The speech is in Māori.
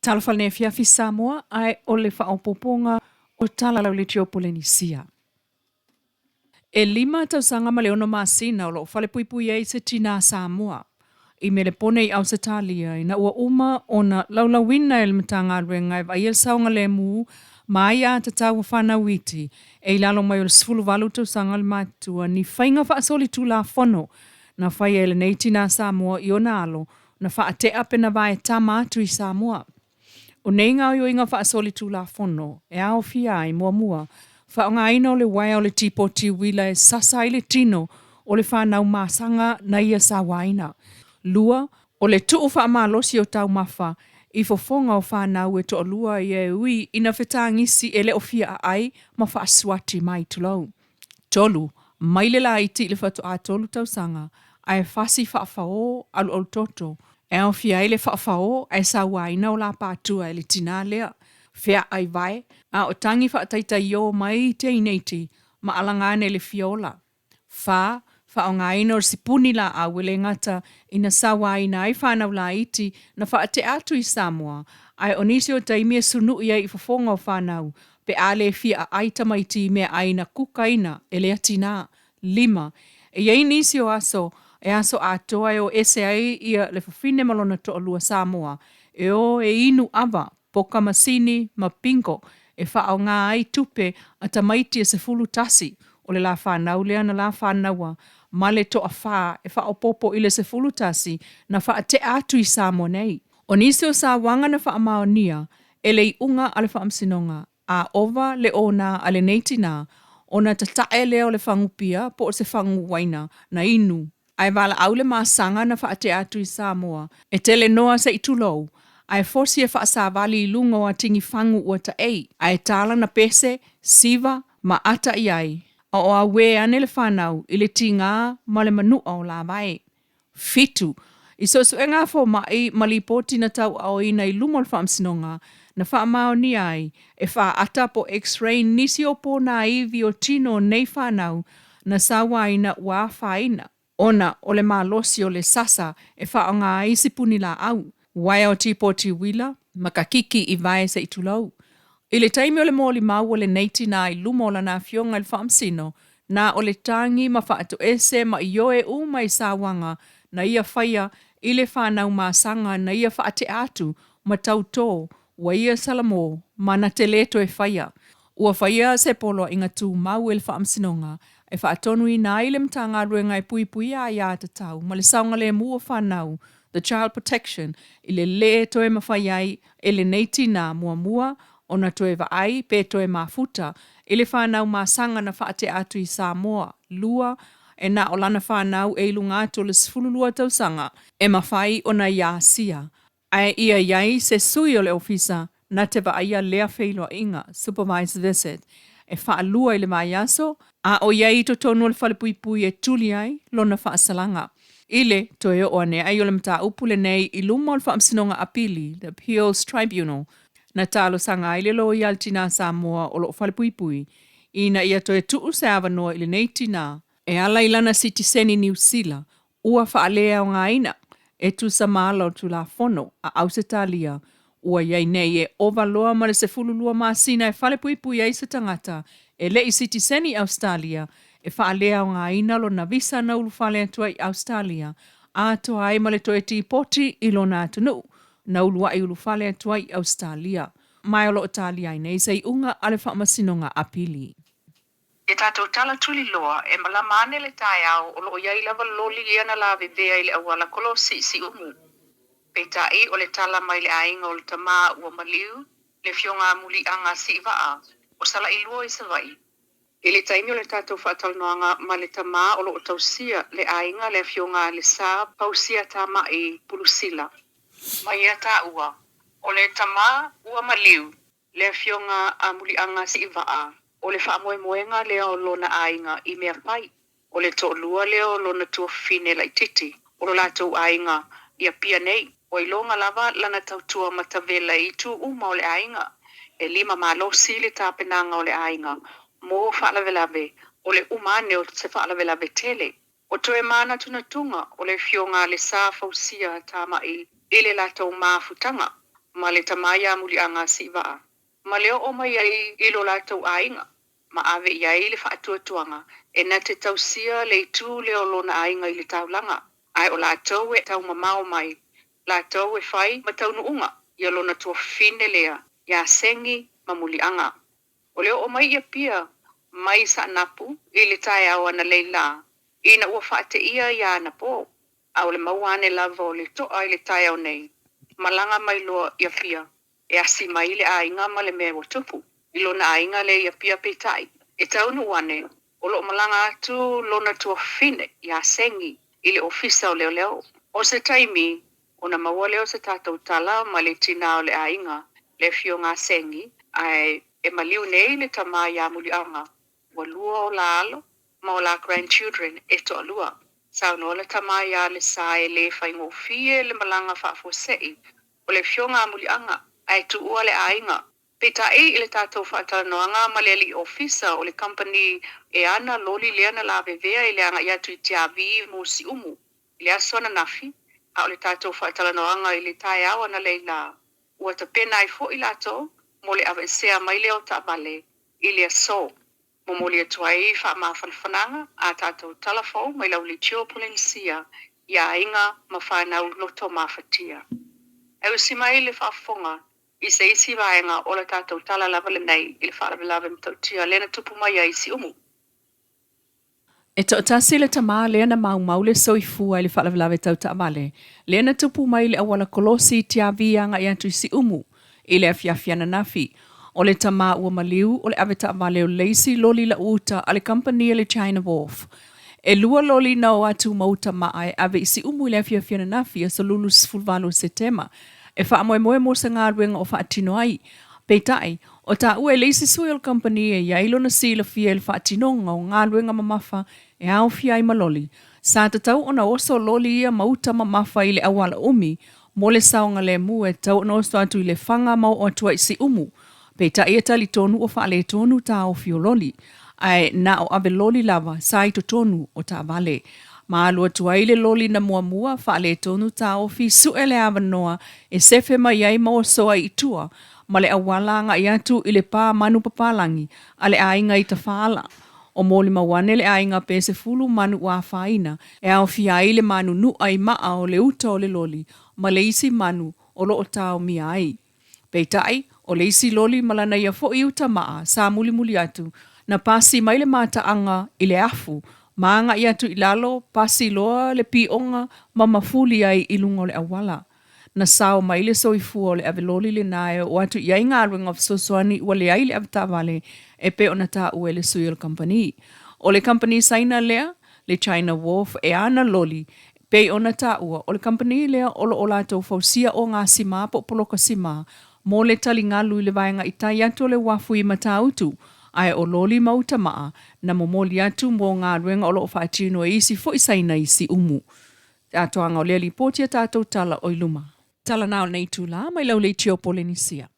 Talafalne fiafi Samoa ai o le whaopoponga o Tala lau le tio Polenisia. E 5 tausaga ma le ono masina o loo fale puipui ai se tina Samoa. I me le pone i au se talia ina ua uma ona laulawina e le matagaluega e vaia le saoga lemu ma ia tatau o fanauiti e i lalo mai o le 18 tausaga le matua ni faiga faasolitulafono na faia e lenei tina Samoa i ona alo na faatea pe na vaetama atu i Samoa. O nei ngā o inga whaasoli tū la whono, e ao fia ai mua. Whaonga ina o le waia o le tipoti wila e sasa i le tino o le whanau māsanga na ia sa waina. Lua, o le tuu wha malosi o tau mawha, i fofonga o whanau e to lua i e ui ina whetangisi e le o fia ai ma whaaswati mai tulau. Tolu, mai le la iti le whatu a tolu tau sanga, ai fasi whaafao alu toto, e au fia ele whaafao ai sa waina o la pātua e le tina lea. Fea ai vai, a o tangi whaataita i o mai te ineiti, ma alangane le fiola. Wha ngā ina o sipuni la a wele ngata ina sa waina ai whanau la iti na whaate atu i Samoa, ai onisi o taimia sunu ia i fafonga o whanau, pe ale fia ai tamaiti mea aina kukaina e lea tina. 5. E iei nisi o aso, e aso atoa e o ese ai ia le fafine malona to alua Samoa. E o e inu ava, poka masini, ma pinko, e whao ngā ai tupe a tamaiti e se fulu tasi, o le la whanau lea na la whanaua, ma le to a wha e whao popo i le se fulu tasi na wha te atu i Samoa nei. O nisi o sa wanga na wha maonia, e le unga ale wha amsinonga, a ova le ona ale neitina, ona tatae leo le whangupia po o se whangu waina na inu. Ai wala au le maasanga na whaate atu i Samoa. E tele noa sa itulou. Ai fosi e whaasawali i lunga o atingi whangu ua ta ei. Ai tala na pese, siva, ma ata i ai. A o a we ane le whanau i le tinga ma le manua o la vai. 5. I sosu e ngā fo mai malipoti na tau au ina i lumo le whaamsinonga na wha mao ni ai e wha ata po x-ray nisi o po na iwi o tino nei whanau na sawa ina ua whaina. Ona o le malosi o le sasa e wha o ngā isipuni la au. Waia o tipoti wila, makakiki i vai sa itulau. I le taimi o le mōli mau o le neiti na i lumo la na fionga il whaamsino, na o le tangi ma whaatu ese ma i oe uma i sawanga na ia whaia i le whanau māsanga na ia whaate atu ma tautō wa ia salamo ma na te leto e whaia. Ua whaia se polo inga tū mau e le whaamsinonga e whaatonu i nā i le mtanga ruenga e pui a ia tatau ma le saunga le mua whanau, the child protection, i le le toe mawhaiai e le neiti nā mua ona toe vaai pe toe mafuta i le whanau māsanga na whaate atu i Samoa. Lua e na o lana whanau e ilunga atu le sfululua tausanga e mawhai ona ia sia. Ai ia iai se sui o le ofisa na te vaia lea wheilua inga, supervised visit, e whaalua i le mai aso, a o iai to tonu le whalepui e tuli ai lona whaasalanga. Ile toe o ane ai o le mta upule nei i lumo le whaamsinonga apili, the Appeals Tribunal, na talo sanga i le lo i altina Samoa o lo whalepui, ina ia toe tuu se awanoa i le neitina, e ala ilana sitiseni New Zealand, ua whaalea o ngā ina, e tu sa mālo tu la fono a ausetalia, ua iai nei e ovaloa ma le se fululua māsina e whalepui ai se tangata, e le i sitiseni Australia, e whaalea o ngā ina lo na visa na ulu whale atua i Australia, a toa ai ma le toe tipoti i lo nā tunu, na ulu ai ulu whale atua i Australia. Mai o lo Italia ai nei sei unga ale whaamasinonga apili. E tātou tala tuli loa e malamane le tai au o lo iai lava loli iana la vivea i le awala kolo si umu. Peitai o le tala mai le ainga o le tama ua maliu, le fionga muli anga si waa, o sala i lua i sa vai. I le taimi o le tātou whaatalnoanga ma le tama o lo tausia le ainga le fionga le sa pausia tama i pulusila. Mai ia tā ua, o le tama ua maliu, le fionga muli anga si waa. O le whaamoemoenga leo lona ainga i mea pai. O le to lua leo lona tua fine lai titi. O lo lātou ainga i a pia nei. O i longa lava lana tautua matavela i tu uma o le ainga. E 5 malosi le tāpenanga o le ainga. Mo whaalavelave. O le umane o se whaalavelave tele. O toe mana tunatunga o le fionga le sa fausia tama i le lātou mafutanga. ma le tamaya muli anga siva. Ma leo o mai ai ilo la tau ainga, ma ave iai le whaatuatuanga, e na te tausia le tu leo lona ainga i le taulanga. Ai o la tau e tau mamao mai, la tau e whai ma tau nuunga, ia lona tua fine lea, ia sengi ma muli anga. O leo o mai ia pia, mai sa napu, i le tai au ana leila, ina ua whaate ia na po, au le mauane lava o le toa i le tai au nei, malanga mai loa ia pia, e asi mai le ainga ma le mea tupu, i lona ainga le ia pia peitai, e taunu wane, o lo malanga atu lona tua fine, ia sengi, i le ofisa o leo leo, o se taimi, ona mawale o se tātou tala ma le tina o le ainga, le fio ngā sengi, ai e maliu nei le tama ia muli anga, wa lua o la alo, ma o la grandchildren e to alua. Sao no le tama ia le sa e le whaingo fie le malanga whaafosei, o le fio ngā muli anga, ai tu ua le ainga. Peta e le tātou whaatala noanga ma le li ofisa o le company e ana loli leana la vevea i le anga ia tui tia vi mo si umu, i le asona nafi, a o le tātou whaatala noanga i le tai awa na leila. Ua ta pena i fo i lato, mo le avesea mai leo ta vale, i le aso. Mo mo le tuai wha maa whanwhananga, a tātou talafo mai lau le tio polensia, ia inga ma whanau loto maa whatia. Ewa si mai le whafonga, i se isi vaenga o le tātou tala lava le nei, i le whaalawe mtautia, lena tupu mai a isi umu. E to tasi le tama lena mau le soifua i le whaalawe tau ta amale, lena tupu mai le awala kolosi tia vianga i antu isi umu, i le afiafiana nafi, o le tama ua maliu o le aweta amale o leisi loli la uta a le company le China Wharf. E lua loli na o atu mauta maa ave isi umu i le afiafiana nafi a salulu sfulvalo setema, e wha moe mo sa ngā ruenga o wha atino ai. Peitai, o ta ue leisi soil company e iailo na sila fia le wha atinonga o ngā ruenga mamafa e au fia i maloli. Sa tatau ona oso loli ia mauta mamafa i le awala umi, mo le saonga le mu e tau na oso atu i le whanga mau o atua isi umu. Peitai e tali tonu o wha le tonu ta o fio loli. Ai na o ave loli lava sa i to tonu o ta vale. Ma alua tuaile loli na mua wha le tonu ta o fi su ele avanoa e sefe mai ai maua soa i tua ma le awala nga i atu i le pā manu papalangi a le ainga i ta whaala. O moli mawane le ainga pese fulu manu ua whaina e au fi ai le manu nu ai maa o le uta o le loli ma le isi manu o lo o tau mi ai. Peitai o le isi loli malana ia fo i uta maa sa muli atu na pasi mai le mataanga i le afu, maanga i atu i lalo, pasi loa le pionga, ma mafuli ai i lungo le awala. Na sao mai le soifu o le aveloli le nae o atu i ai ngā ruenga sosoani ua le ai le avtavale e pe ona ta ue le Soil Company. O le company saina lea, le China Wharf e ana loli, pe ona ta ua o le company lea o lo olato fausia o ngā sima po poloka sima, mo le tali ngā lui le vaenga i tai atu le wafu i matautu, ai o loli mauta maa na momoli atu mo ngā ruenga o lo whaatino e isi fo isaina isi umu. Atoanga o lea li potia tātou tala o iluma. Tala nao nei tū la mai lau le tio Polenisia.